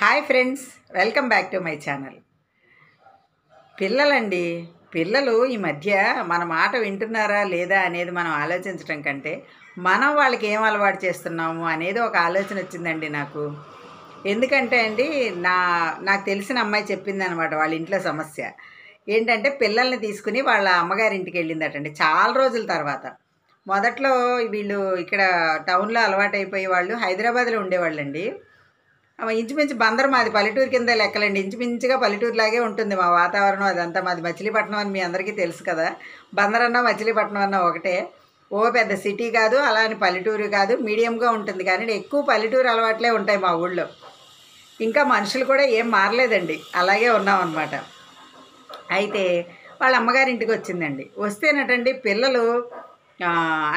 Hi friends, welcome back to my channel. పిల్లలండి, పిల్లలు ఈ మధ్య మన మాట వింటున్నారా లేదా అనేది మనం ఆలోచించడం కంటే మనం వాళ్ళకి ఏం అలవాటు చేస్తున్నాము అనేది ఒక ఆలోచన వచ్చిందండి నాకు. ఎందుకంటే అండి, నాకు తెలిసిన అమ్మాయి చెప్పింది అనమాట. వాళ్ళ ఇంట్లో సమస్య ఏంటంటే, పిల్లల్ని తీసుకుని వాళ్ళ అమ్మగారింటికి వెళ్ళిందటండి చాలా రోజుల తర్వాత. మొదట్లో వీళ్ళు ఇక్కడ టౌన్లో అలవాటైపోయి వాళ్ళు హైదరాబాద్లో ఉండేవాళ్ళండి. ఇంచుమించు బందరు మాది పల్లెటూరు కింద లెక్కలండి. ఇంచుమించుగా పల్లెటూరులాగే ఉంటుంది మా వాతావరణం అదంతా. మాది మచిలీపట్నం అని మీ అందరికీ తెలుసు కదా. బందరన్నా మచిలీపట్నం అన్నా ఒకటే. ఓ పెద్ద సిటీ కాదు, అలా అని పల్లెటూరు కాదు, మీడియంగా ఉంటుంది. కానీ ఎక్కువ పల్లెటూరు అలవాట్లే ఉంటాయి మా ఊళ్ళో. ఇంకా మనుషులు కూడా ఏం మారలేదండి, అలాగే ఉన్నామన్నమాట. అయితే వాళ్ళ అమ్మగారింటికి వచ్చిందండి. వస్తేనటండి పిల్లలు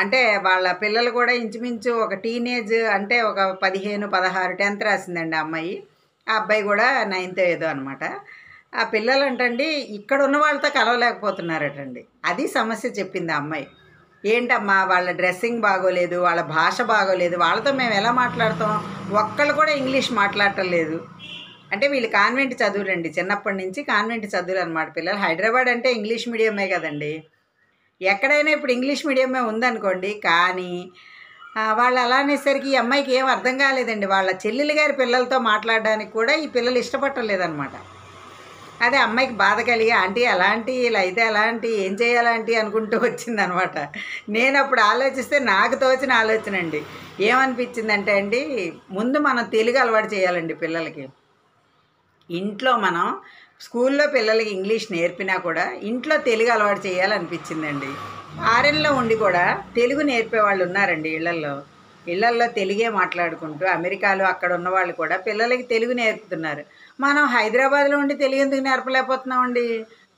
అంటే వాళ్ళ పిల్లలు కూడా ఇంచుమించు ఒక టీనేజ్, అంటే ఒక 15, 16, 10th రాసిందండి ఆ అమ్మాయి. ఆ అబ్బాయి కూడా 9th ఏదో అనమాట. ఆ పిల్లలు అంటండి ఇక్కడ ఉన్న వాళ్ళతో కలవలేకపోతున్నారటండి. అది సమస్య చెప్పింది ఆ అమ్మాయి. ఏంటమ్మా, వాళ్ళ డ్రెస్సింగ్ బాగోలేదు, వాళ్ళ భాష బాగోలేదు, వాళ్ళతో మేము ఎలా మాట్లాడతాం, ఒక్కళ్ళు కూడా ఇంగ్లీష్ మాట్లాడటం లేదు. అంటే వీళ్ళు కాన్వెంట్ చదువులండి, చిన్నప్పటి నుంచి కాన్వెంట్ చదువులు అనమాట పిల్లలు. హైదరాబాద్ అంటే ఇంగ్లీష్ మీడియమే కదండి. ఎక్కడైనా ఇప్పుడు ఇంగ్లీష్ మీడియమే ఉందనుకోండి. కానీ వాళ్ళు అలా అనేసరికి ఈ అమ్మాయికి ఏం అర్థం కాలేదండి. వాళ్ళ చెల్లెలు గారి పిల్లలతో మాట్లాడడానికి కూడా ఈ పిల్లలు ఇష్టపడలేదన్నమాట. అదే అమ్మాయికి బాధ కలిగి, ఆంటీ అలాంటి ఇలా అయితే అలాంటి ఏం చేయాలంటీ అనుకుంటూ వచ్చిందనమాట. నేను అప్పుడు ఆలోచిస్తే నాకు తోచిన ఆలోచన అండి. ఏమనిపించిందంటే అండి, ముందు మనం తెలుగు అలవాటు చేయాలండి పిల్లలకి. ఇంట్లో మనం స్కూల్లో పిల్లలకి ఇంగ్లీష్ నేర్పినా కూడా ఇంట్లో తెలుగు అలవాటు చేయాలనిపించిందండి. ఫారెన్లో ఉండి కూడా తెలుగు నేర్పే వాళ్ళు ఉన్నారండి. ఇళ్లల్లో తెలుగే మాట్లాడుకుంటూ అమెరికాలో అక్కడ ఉన్న వాళ్ళు కూడా పిల్లలకి తెలుగు నేర్పుతున్నారు. మనం హైదరాబాద్లో ఉండి తెలుగు ఎందుకు నేర్పలేకపోతున్నామండి?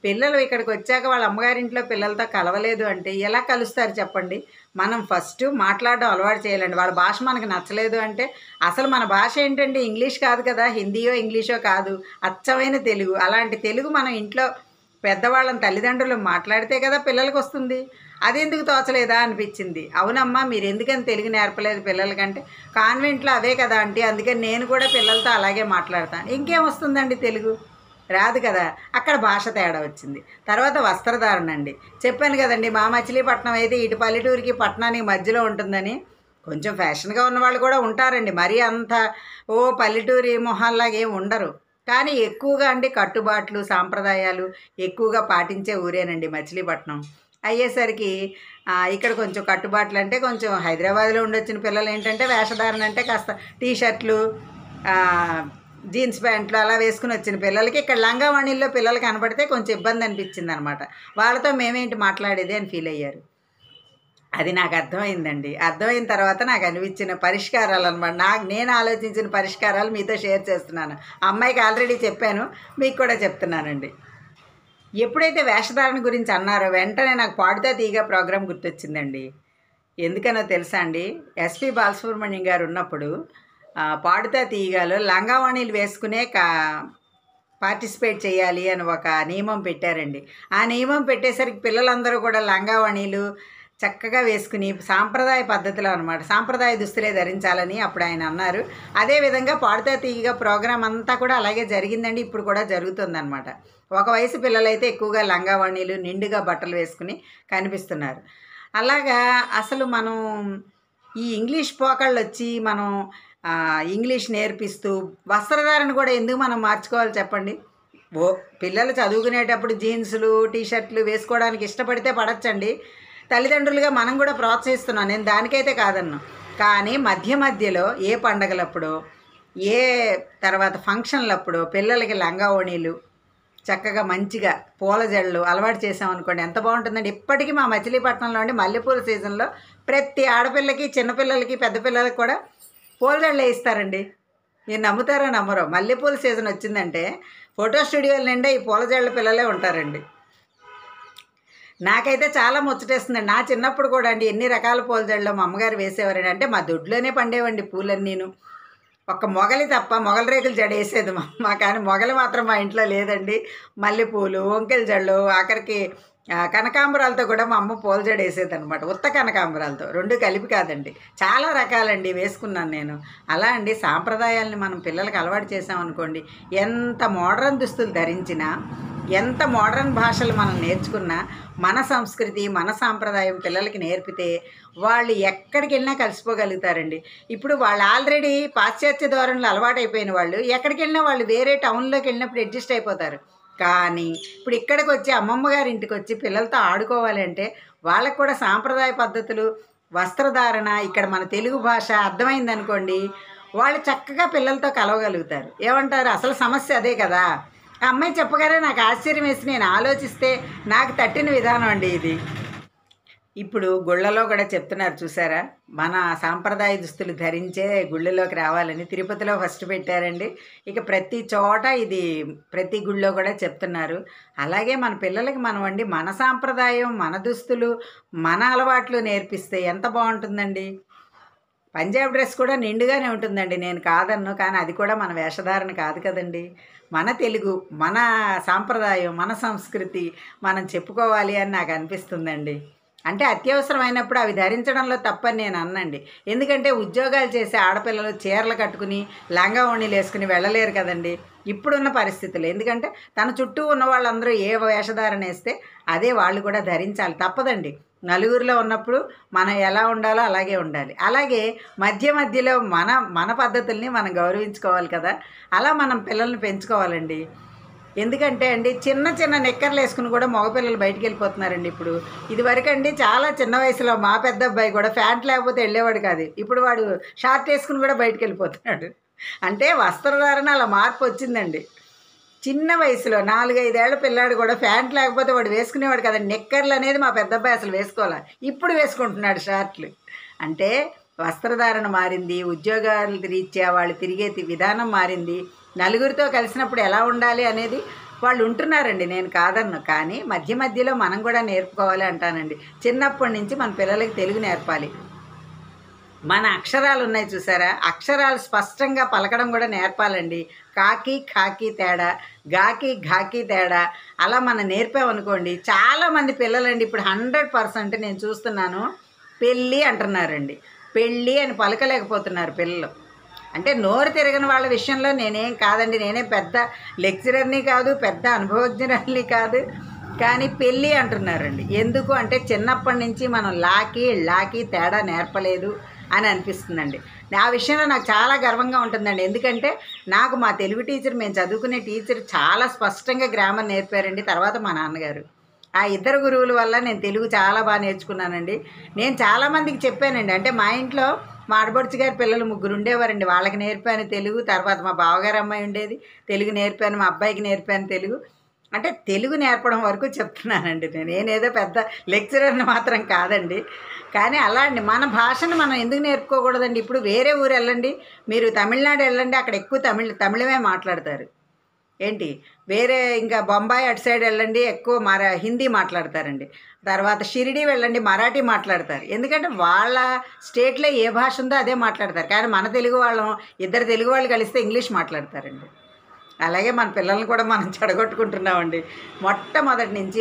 పిల్లలు ఇక్కడికి వచ్చాక వాళ్ళ అమ్మగారింట్లో పిల్లలతో కలవలేదు అంటే ఎలా కలుస్తారు చెప్పండి? మనం ఫస్ట్ మాట్లాడడం అలవాటు చేయాలండి. వాళ్ళ భాష మనకు నచ్చలేదు అంటే, అసలు మన భాష ఏంటండి? ఇంగ్లీష్ కాదు కదా, హిందీయో ఇంగ్లీషో కాదు, అచ్చమైన తెలుగు. అలాంటి తెలుగు మనం ఇంట్లో పెద్దవాళ్ళని తల్లిదండ్రులు మాట్లాడితే కదా పిల్లలకి వస్తుంది. అది ఎందుకు తోచలేదా అనిపించింది. అవునమ్మా, మీరు ఎందుకని తెలుగు నేర్పలేదు పిల్లలకంటే, కాన్వెంట్లో అవే కదా ఆంటీ, అందుకని నేను కూడా పిల్లలతో అలాగే మాట్లాడతాను. ఇంకేం వస్తుందండి తెలుగు? రాదు కదా. అక్కడ భాష తేడా వచ్చింది. తర్వాత వస్త్రధారణ అండి. చెప్పాను కదండి, మా మచిలీపట్నం అయితే ఇటు పల్లెటూరికి పట్టణానికి మధ్యలో ఉంటుందని. కొంచెం ఫ్యాషన్గా ఉన్న వాళ్ళు కూడా ఉంటారండి. మరీ అంత పల్లెటూరి మొహాల్లాగా ఏమి ఉండరు. కానీ ఎక్కువగా అండి కట్టుబాట్లు, సాంప్రదాయాలు ఎక్కువగా పాటించే ఊరేనండి మచిలీపట్నం. అయ్యేసరికి ఇక్కడ కొంచెం కట్టుబాట్లు అంటే, కొంచెం హైదరాబాద్లో ఉండొచ్చిన పిల్లలు ఏంటంటే వేషధారణ అంటే కాస్త టీషర్ట్లు, జీన్స్ ప్యాంట్లు అలా వేసుకుని వచ్చిన పిల్లలకి ఇక్కడ లంగావాణిల్లో పిల్లలు కనబడితే కొంచెం ఇబ్బంది అనిపించింది అనమాట. వాళ్ళతో మేమేంటి మాట్లాడేది అని ఫీల్ అయ్యారు. అది నాకు అర్థమైందండి. అర్థమైన తర్వాత నాకు అనిపించిన పరిష్కారాలు అనమాట, నేను ఆలోచించిన పరిష్కారాలు మీతో షేర్ చేస్తున్నాను. అమ్మాయికి ఆల్రెడీ చెప్పాను, మీకు కూడా చెప్తున్నానండి. ఎప్పుడైతే వేషధారణ గురించి అన్నారో వెంటనే నాకు పాడుతా తీగ ప్రోగ్రాం గుర్తొచ్చిందండి. ఎందుకనో తెలుసా అండి, ఎస్పి బాలసుబ్రహ్మణ్యం గారు ఉన్నప్పుడు పాడుతా తీయగాలో లంగావాణీలు వేసుకునే పార్టిసిపేట్ చేయాలి అని ఒక నియమం పెట్టారండి. ఆ నియమం పెట్టేసరికి పిల్లలందరూ కూడా లంగావాణీలు చక్కగా వేసుకుని సాంప్రదాయ పద్ధతిలో అనమాట, సాంప్రదాయ దుస్తులే ధరించాలని అప్పుడు ఆయన అన్నారు. అదేవిధంగా పాడుతా తీయగా ప్రోగ్రాం అంతా కూడా అలాగే జరిగిందండి. ఇప్పుడు కూడా జరుగుతుందన్నమాట. ఒక వయసు పిల్లలైతే ఎక్కువగా లంగావాణీలు, నిండుగా బట్టలు వేసుకుని కనిపిస్తున్నారు. అలాగా అసలు మనం ఈ ఇంగ్లీష్ పోకళ్ళు వచ్చి మనం ఇంగ్లీష్ నేర్పిస్తూ వస్త్రధారణ కూడా ఎందుకు మనం మార్చుకోవాలి చెప్పండి? పిల్లలు చదువుకునేటప్పుడు జీన్సులు, టీషర్ట్లు వేసుకోవడానికి ఇష్టపడితే పడచ్చండి. తల్లిదండ్రులుగా మనం కూడా ప్రోత్సహిస్తున్నాం, నేను దానికైతే కాదన్నా. కానీ మధ్యలో ఏ పండగలప్పుడు, ఏ తర్వాత ఫంక్షన్లప్పుడు పిల్లలకి లంగావోణీలు చక్కగా మంచిగా పూల జడలు అలవాటు చేసామనుకోండి, ఎంత బాగుంటుందండి. ఇప్పటికీ మా మచిలీపట్నంలో ఉండి మల్లెపూల సీజన్లో ప్రతి ఆడపిల్లకి, చిన్నపిల్లలకి, పెద్ద పిల్లలకి కూడా పూల జడలు వేయిస్తారండి. మీరు నమ్ముతారో నమ్మరో, మల్లెపూల సీజన్ వచ్చిందంటే ఫోటో స్టూడియోల నిండా ఈ పూల జడల పిల్లలే ఉంటారండి. నాకైతే చాలా ముచ్చటేస్తుందండి. నా చిన్నప్పుడు కూడా అండి ఎన్ని రకాల పూల జడలు మా అమ్మగారు వేసేవారండి. అంటే మా దొడ్లోనే పండేవండి పూలన్నీను. ఒక్క మొగలి తప్ప, మొగలి రేకులు జడ వేసేది మా అమ్మ. కానీ మొగలి మాత్రం మా ఇంట్లో లేదండి. మల్లెపూలు, వంకెల జడలు, ఆఖరికి కనకాంబరాలతో కూడా మా అమ్మ పూలజడ వేసేదనమాట. ఉత్త కనకాంబరాలతో, 2 కలిపి కాదండి. చాలా రకాలండి వేసుకున్నాను నేను. అలా అండి సాంప్రదాయాల్ని మనం పిల్లలకి అలవాటు చేసామనుకోండి, ఎంత మోడ్రన్ దుస్తులు ధరించినా, ఎంత మోడ్రన్ భాషలు మనం నేర్చుకున్నా, మన సంస్కృతి, మన సాంప్రదాయం పిల్లలకి నేర్పితే వాళ్ళు ఎక్కడికి వెళ్ళినా కలిసిపోగలుగుతారండి. ఇప్పుడు వాళ్ళు ఆల్రెడీ పాశ్చాత్య ధోరణులు అలవాటైపోయిన వాళ్ళు ఎక్కడికి వెళ్ళినా వాళ్ళు వేరే టౌన్లోకి వెళ్ళినప్పుడు అడ్జస్ట్ అయిపోతారు. కానీ ఇప్పుడు ఇక్కడికి వచ్చి అమ్మమ్మ గారి ఇంటికి వచ్చి పిల్లలతో ఆడుకోవాలి అంటే వాళ్ళకు కూడా సాంప్రదాయ పద్ధతులు, వస్త్రధారణ, ఇక్కడ మన తెలుగు భాష అర్థమైందనుకోండి, వాళ్ళు చక్కగా పిల్లలతో కలవగలుగుతారు. ఏమంటారు? అసలు సమస్య అదే కదా. ఆ అమ్మాయి చెప్పగానే నాకు ఆశ్చర్యం వేసి నేను ఆలోచిస్తే నాకు తట్టిన విధానం అండి ఇది. ఇప్పుడు గుళ్ళలో కూడా చెప్తున్నారు చూసారా, మన సాంప్రదాయ దుస్తులు ధరించే గుళ్ళలోకి రావాలని తిరుపతిలో ఫస్ట్ పెట్టారండి. ఇక ప్రతి చోట ఇది ప్రతి గుళ్ళో కూడా చెప్తున్నారు. అలాగే మన పిల్లలకి మనం అండి మన సాంప్రదాయం, మన దుస్తులు, మన అలవాట్లు నేర్పిస్తే ఎంత బాగుంటుందండి. పంజాబ్ డ్రెస్ కూడా నిండుగానే ఉంటుందండి, నేను కాదన్ను. కానీ అది కూడా మన వేషధారణ కాదు కదండి. మన తెలుగు, మన సాంప్రదాయం, మన సంస్కృతి మనం చెప్పుకోవాలి అని నాకు అనిపిస్తుందండి. అంటే అత్యవసరమైనప్పుడు అవి ధరించడంలో తప్పని నేను అన్నండి. ఎందుకంటే ఉద్యోగాలు చేసే ఆడపిల్లలు చీరలు కట్టుకుని లంగా ఓణీలు వేసుకుని వెళ్ళలేరు కదండి ఇప్పుడున్న పరిస్థితులు. ఎందుకంటే తన చుట్టూ ఉన్న వాళ్ళందరూ ఏ వేషధారణ వేస్తే అదే వాళ్ళు కూడా ధరించాలి, తప్పదండి. నలుగురిలో ఉన్నప్పుడు మనం ఎలా ఉండాలో అలాగే ఉండాలి. అలాగే మధ్య మధ్యలో మన మన పద్ధతుల్ని మనం గౌరవించుకోవాలి కదా. అలా మనం పిల్లల్ని పెంచుకోవాలండి. ఎందుకంటే అండి చిన్న చిన్న నిక్కర్లు వేసుకుని కూడా మగపిల్లలు బయటికి వెళ్ళిపోతున్నారండి ఇప్పుడు. ఇదివరకు అండి చాలా చిన్న వయసులో మా పెద్ద అబ్బాయి కూడా ప్యాంట్ లేకపోతే వెళ్ళేవాడు కాదు. ఇప్పుడు వాడు షార్ట్ వేసుకుని కూడా బయటికి వెళ్ళిపోతున్నాడు. అంటే వస్త్రధారణ అలా మార్పు వచ్చిందండి. చిన్న వయసులో 4-5 ఏళ్ల పిల్లాడు కూడా ప్యాంట్ లేకపోతే వాడు వేసుకునేవాడు కదండి. నిక్కర్లు అనేది మా పెద్ద అబ్బాయి అసలు వేసుకోవాలి, ఇప్పుడు వేసుకుంటున్నాడు షార్ట్లు. అంటే వస్త్రధారణ మారింది, ఉద్యోగాలు రీత్యా వాళ్ళు తిరిగే విధానం మారింది, నలుగురితో కలిసినప్పుడు ఎలా ఉండాలి అనేది వాళ్ళు ఉంటున్నారండి, నేను కాదన్ను. కానీ మధ్య మధ్యలో మనం కూడా నేర్పుకోవాలి అంటానండి. చిన్నప్పటి నుంచి మన పిల్లలకి తెలుగు నేర్పాలి. మన అక్షరాలు ఉన్నాయి చూసారా, అక్షరాలు స్పష్టంగా పలకడం కూడా నేర్పాలండి. కాకి ఖాకి తేడా, గాకి ఘాకి తేడా అలా మనం నేర్పామనుకోండి, చాలామంది పిల్లలండి ఇప్పుడు 100% నేను చూస్తున్నాను పెళ్ళి అంటున్నారండి. పెళ్ళి అని పలకలేకపోతున్నారు పిల్లలు. అంటే నోరు తిరగని వాళ్ళ విషయంలో నేనేం కాదండి, నేనే పెద్ద లెక్చరర్ని కాదు, పెద్ద అనుభవజ్ఞురాల్ని కాదు. కానీ పెళ్ళి అంటున్నారండి. ఎందుకు అంటే చిన్నప్పటి నుంచి మనం లాకి తేడా నేర్పలేదు అని అనిపిస్తుందండి. ఆ విషయంలో నాకు చాలా గర్వంగా ఉంటుందండి. ఎందుకంటే నాకు మా తెలుగు టీచర్, మేము చదువుకునే టీచర్ చాలా స్పష్టంగా గ్రామర్ నేర్పారండి. తర్వాత మా నాన్నగారు, ఆ ఇద్దరు గురువుల వల్ల నేను తెలుగు చాలా బాగా నేర్చుకున్నానండి. నేను చాలామందికి చెప్పానండి. అంటే మా ఇంట్లో మా ఆడపడుచు గారి పిల్లలు 3 ఉండేవారండి, వాళ్ళకి నేర్పాను తెలుగు. తర్వాత మా బావగారు అమ్మాయి ఉండేది, తెలుగు నేర్పాను. మా అబ్బాయికి నేర్పాను తెలుగు. అంటే తెలుగు నేర్పడం వరకు చెప్తున్నానండి. నేనేదో పెద్ద లెక్చరర్ని మాత్రం కాదండి. కానీ అలా అండి మన భాషను మనం ఎందుకు నేర్పుకోకూడదండి. ఇప్పుడు వేరే ఊరు వెళ్ళండి, మీరు తమిళనాడు వెళ్ళండి, అక్కడ ఎక్కువ తమిళమే మాట్లాడతారు. ఏంటి వేరే ఇంకా బొంబాయి అటు సైడ్ వెళ్ళండి, ఎక్కువ హిందీ మాట్లాడతారండి. తర్వాత షిరిడి వెళ్ళండి, మరాఠీ మాట్లాడతారు. ఎందుకంటే వాళ్ళ స్టేట్లో ఏ భాష ఉందో అదే మాట్లాడతారు. కానీ మన తెలుగు వాళ్ళం, ఇద్దరు తెలుగు వాళ్ళు కలిస్తే ఇంగ్లీష్ మాట్లాడతారండి. అలాగే మన పిల్లల్ని కూడా మనం చెడగొట్టుకుంటున్నామండి. మొట్టమొదటి నుంచి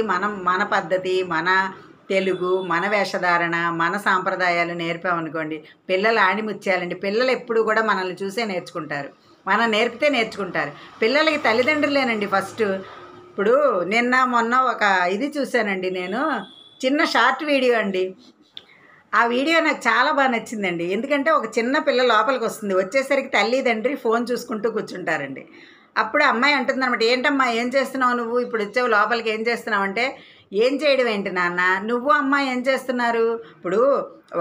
మన పద్ధతి, మన తెలుగు, మన వేషధారణ, మన సాంప్రదాయాలు నేర్పామనుకోండి, పిల్లలు ఆణిముత్యాలండి. పిల్లలు ఎప్పుడు కూడా మనల్ని చూసే నేర్చుకుంటారు, మనం నేర్పితే నేర్చుకుంటారు. పిల్లలకి తల్లిదండ్రులేనండి ఫస్ట్. ఇప్పుడు నిన్న మొన్న ఒక ఇది చూశానండి నేను, చిన్న షార్ట్ వీడియో అండి. ఆ వీడియో నాకు చాలా బాగా నచ్చిందండి. ఎందుకంటే ఒక చిన్న పిల్ల లోపలికి వస్తుంది, వచ్చేసరికి తల్లిదండ్రి ఫోన్ చూసుకుంటూ కూర్చుంటారండి. అప్పుడు అమ్మాయి అంటుందన్నమాట, ఏంటమ్మా ఏం చేస్తున్నావు నువ్వు, ఇప్పుడు వచ్చావు లోపలికి ఏం చేస్తున్నావు అంటే, ఏం చేయడం ఏంటి నాన్న, నువ్వు అమ్మ ఏం చేస్తున్నారు. ఇప్పుడు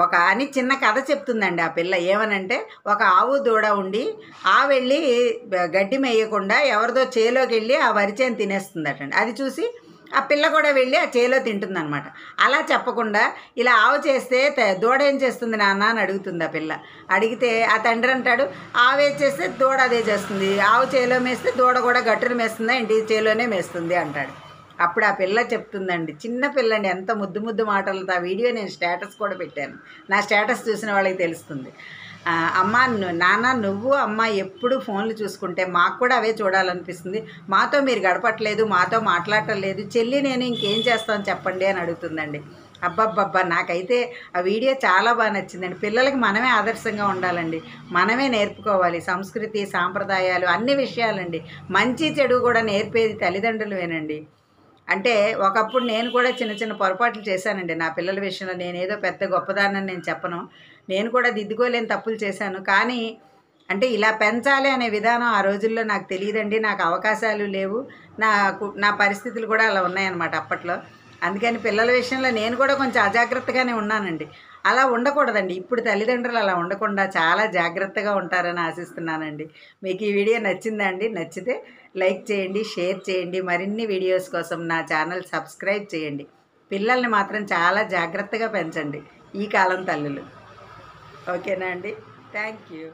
ఒక అని చిన్న కథ చెప్తుందండి ఆ పిల్ల. ఏమనంటే, ఒక ఆవు దూడ ఉండి వెళ్ళి గడ్డి మేయకుండా ఎవరిదో చేలోకి వెళ్ళి ఆ వరిచేను తినేస్తుందటండి. అది చూసి ఆ పిల్ల కూడా వెళ్ళి ఆ చేలో తింటుందన్నమాట. అలా చెప్పకుండా ఇలా ఆవు చేస్తే దూడ ఏం చేస్తుంది నాన్న అని అడుగుతుంది ఆ పిల్ల. అడిగితే ఆ తండ్రి అంటాడు, ఆవే చేస్తే దూడ అదే చేస్తుంది, ఆవు చేలో మేస్తే దూడ కూడా గట్టును మేస్తుందా ఏంటి, చేలోనే మేస్తుంది అంటాడు. అప్పుడు ఆ పిల్ల చెప్తుందండి, చిన్న పిల్లండి, ఎంత ముద్దు మాటలతో. ఆ వీడియో నేను స్టేటస్ కూడా పెట్టాను, నా స్టేటస్ చూసిన వాళ్ళకి తెలుస్తుంది. అమ్మ నాన్న నువ్వు అమ్మ ఎప్పుడు ఫోన్లు చూసుకుంటే మాకు కూడా అవే చూడాలనిపిస్తుంది, మాతో మీరు గడపట్లేదు, మాతో మాట్లాడటం లేదు, చెల్లి నేను ఇంకేం చేస్తాను చెప్పండి అని అడుగుతుందండి. అబ్బబ్బబ్బా, నాకైతే ఆ వీడియో చాలా బాగా నచ్చిందండి. పిల్లలకి మనమే ఆదర్శంగా ఉండాలండి, మనమే నేర్పుకోవాలి. సంస్కృతి సాంప్రదాయాలు అన్ని విషయాలండి, మంచి చెడు కూడా నేర్పేది తల్లిదండ్రులవేనండి. అంటే ఒకప్పుడు నేను కూడా చిన్న చిన్న పొరపాట్లు చేశానండి నా పిల్లల విషయంలో. నేనేదో పెద్ద గొప్పదాన్నని నేను చెప్పను, నేను కూడా దిద్దుకోలేని తప్పులు చేశాను. కానీ అంటే ఇలా పెంచాలి అనే విధానం ఆ రోజుల్లో నాకు తెలియదండి, నాకు అవకాశాలు లేవు, నా పరిస్థితులు కూడా అలా ఉన్నాయన్నమాట అప్పట్లో. అందుకని పిల్లల విషయంలో నేను కూడా కొంచెం అజాగ్రత్తగానే ఉన్నానండి. అలా ఉండకూడదండి, ఇప్పుడు తల్లిదండ్రులు అలా ఉండకుండా చాలా జాగ్రత్తగా ఉంటారని ఆశిస్తున్నానండి. మీకు ఈ వీడియో నచ్చిందా అండి? నచ్చితే లైక్ చేయండి, షేర్ చేయండి. మరిన్ని వీడియోస్ కోసం నా ఛానల్ సబ్స్క్రైబ్ చేయండి. పిల్లల్ని మాత్రం చాలా జాగ్రత్తగా పెంచండి ఈ కాలం తల్లులు. ఓకేనా అండి? Thank you.